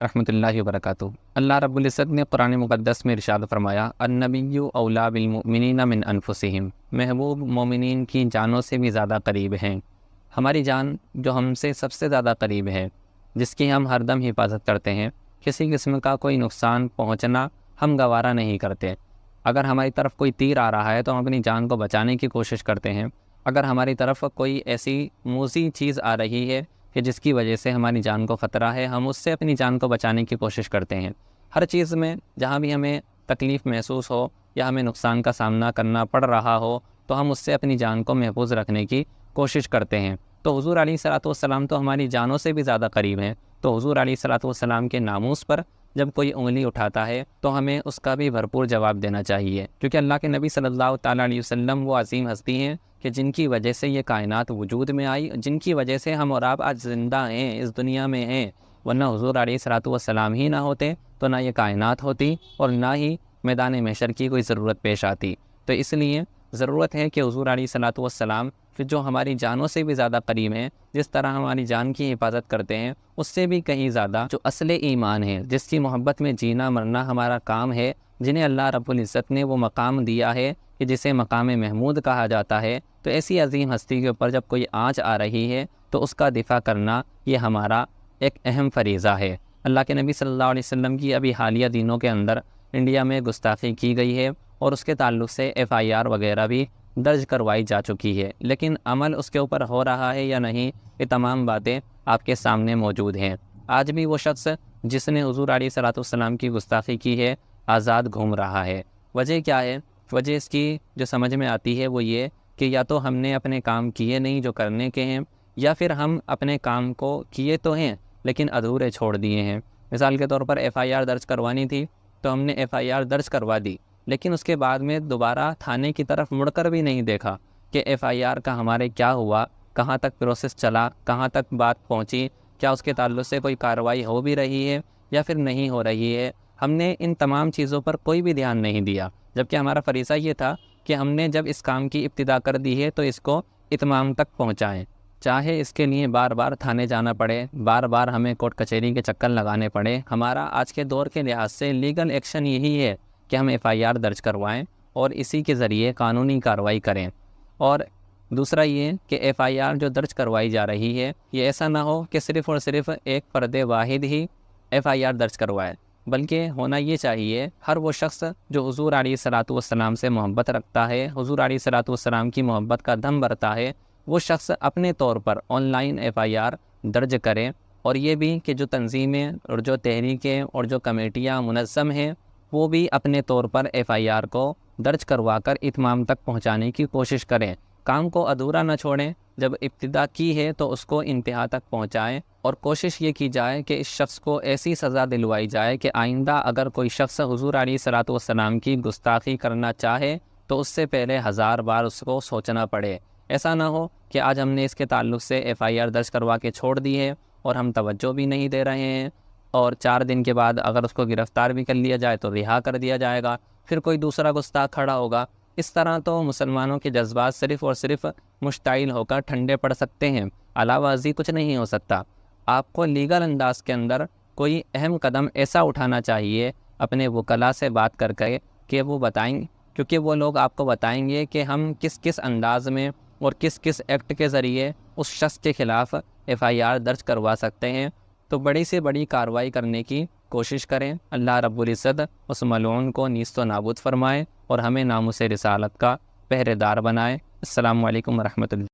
رحمۃ اللہ وبرکاتہ۔ اللہ رب العزت نے قرآن مقدس میں ارشاد فرمایا، النبی اولا بالمؤمنین من انفسہم، محبوب مومنین کی جانوں سے بھی زیادہ قریب ہیں۔ ہماری جان جو ہم سے سب سے زیادہ قریب ہے، جس کی ہم ہر دم حفاظت کرتے ہیں، کسی قسم کا کوئی نقصان پہنچنا ہم گوارا نہیں کرتے۔ اگر ہماری طرف کوئی تیر آ رہا ہے تو ہم اپنی جان کو بچانے کی کوشش کرتے ہیں۔ اگر ہماری طرف کوئی ایسی موذی چیز آ رہی ہے کہ جس کی وجہ سے ہماری جان کو خطرہ ہے، ہم اس سے اپنی جان کو بچانے کی کوشش کرتے ہیں۔ ہر چیز میں جہاں بھی ہمیں تکلیف محسوس ہو یا ہمیں نقصان کا سامنا کرنا پڑ رہا ہو تو ہم اس سے اپنی جان کو محفوظ رکھنے کی کوشش کرتے ہیں۔ تو حضور علیہ الصلوۃ والسلام تو ہماری جانوں سے بھی زیادہ قریب ہیں، تو حضور علیہ الصلوۃ والسلام کے ناموس پر جب کوئی انگلی اٹھاتا ہے تو ہمیں اس کا بھی بھرپور جواب دینا چاہیے، کیونکہ اللہ کے نبی صلی اللہ تعالیٰ علیہ وسلم وہ عظیم ہستی ہیں کہ جن کی وجہ سے یہ کائنات وجود میں آئی، جن کی وجہ سے ہم اور آپ آج زندہ ہیں، اس دنیا میں ہیں، ورنہ حضور علیہ الصلوۃ والسلام ہی نہ ہوتے تو نہ یہ کائنات ہوتی اور نہ ہی میدان محشر کی کوئی ضرورت پیش آتی۔ تو اس لیے ضرورت ہے کہ حضور علیہ الصلوۃ والسلام جو ہماری جانوں سے بھی زیادہ قریب ہیں، جس طرح ہماری جان کی حفاظت کرتے ہیں، اس سے بھی کہیں زیادہ جو اصل ایمان ہے، جس کی محبت میں جینا مرنا ہمارا کام ہے، جنہیں اللہ رب العزت نے وہ مقام دیا ہے کہ جسے مقام محمود کہا جاتا ہے، تو ایسی عظیم ہستی کے اوپر جب کوئی آنچ آ رہی ہے تو اس کا دفاع کرنا یہ ہمارا ایک اہم فریضہ ہے۔ اللہ کے نبی صلی اللہ علیہ وسلم کی ابھی حالیہ دنوں کے اندر انڈیا میں گستاخی کی گئی ہے اور اس کے تعلق سے FIR وغیرہ بھی درج کروائی جا چکی ہے، لیکن عمل اس کے اوپر ہو رہا ہے یا نہیں، یہ تمام باتیں آپ کے سامنے موجود ہیں۔ آج بھی وہ شخص جس نے حضور علیہ الصلوۃ والسلام کی گستاخی کی ہے آزاد گھوم رہا ہے۔ وجہ کیا ہے؟ وجہ اس کی جو سمجھ میں آتی ہے وہ یہ کہ یا تو ہم نے اپنے کام کیے نہیں جو کرنے کے ہیں، یا پھر ہم اپنے کام کو کیے تو ہیں لیکن ادھورے چھوڑ دیے ہیں۔ مثال کے طور پر FIR درج کروانی تھی تو ہم نے FIR درج کروا دی، لیکن اس کے بعد میں دوبارہ تھانے کی طرف مڑ کر بھی نہیں دیکھا کہ FIR کا ہمارے کیا ہوا، کہاں تک پروسیس چلا، کہاں تک بات پہنچی، کیا اس کے تعلق سے کوئی کارروائی ہو بھی رہی ہے یا پھر نہیں ہو رہی ہے۔ ہم نے ان تمام چیزوں پر کوئی بھی دھیان نہیں دیا، جبکہ ہمارا فریضہ یہ تھا کہ ہم نے جب اس کام کی ابتدا کر دی ہے تو اس کو اتمام تک پہنچائیں، چاہے اس کے لیے بار بار تھانے جانا پڑے، بار بار ہمیں کورٹ کچہری کے چکر لگانے پڑے۔ ہمارا آج کے دور کے لحاظ سے لیگل ایکشن یہی ہے کہ ہم FIR درج کروائیں اور اسی کے ذریعے قانونی کارروائی کریں۔ اور دوسرا یہ کہ FIR جو درج کروائی جا رہی ہے یہ ایسا نہ ہو کہ صرف اور صرف ایک فرد واحد ہی FIR درج کروائے، بلکہ ہونا یہ چاہیے ہر وہ شخص جو حضور علیہ الصلوۃ والسلام سے محبت رکھتا ہے، حضور علیہ الصلوۃ والسلام کی محبت کا دم بھرتا ہے، وہ شخص اپنے طور پر آن لائن FIR درج کرے۔ اور یہ بھی کہ جو تنظیمیں اور جو تحریکیں اور جو کمیٹیاں منظم ہیں وہ بھی اپنے طور پر FIR کو درج کروا کر اتمام تک پہنچانے کی کوشش کریں۔ کام کو ادھورا نہ چھوڑیں، جب ابتدا کی ہے تو اس کو انتہا تک پہنچائیں، اور کوشش یہ کی جائے کہ اس شخص کو ایسی سزا دلوائی جائے کہ آئندہ اگر کوئی شخص حضور علیہ الصلوۃ والسلام کی گستاخی کرنا چاہے تو اس سے پہلے 1000 بار اس کو سوچنا پڑے۔ ایسا نہ ہو کہ آج ہم نے اس کے تعلق سے FIR درج کروا کے چھوڑ دی ہے اور ہم توجہ بھی نہیں دے رہے ہیں، اور 4 دن کے بعد اگر اس کو گرفتار بھی کر لیا جائے تو رہا کر دیا جائے گا، پھر کوئی دوسرا گستاخ کھڑا ہوگا۔ اس طرح تو مسلمانوں کے جذبات صرف اور صرف مشتعل ہو کر ٹھنڈے پڑ سکتے ہیں، علاوہ ازیں کچھ نہیں ہو سکتا۔ آپ کو لیگل انداز کے اندر کوئی اہم قدم ایسا اٹھانا چاہیے اپنے وکلاء سے بات کر کے کہ وہ بتائیں، کیونکہ وہ لوگ آپ کو بتائیں گے کہ ہم کس کس انداز میں اور کس کس ایکٹ کے ذریعے اس شخص کے خلاف FIR درج کروا سکتے ہیں۔ تو بڑی سے بڑی کارروائی کرنے کی کوشش کریں۔ اللہ رب العزت اس ملعون کو نیست و نابود فرمائے اور ہمیں ناموس رسالت کا پہرے دار بنائے۔ السلام علیکم ورحمۃ اللہ۔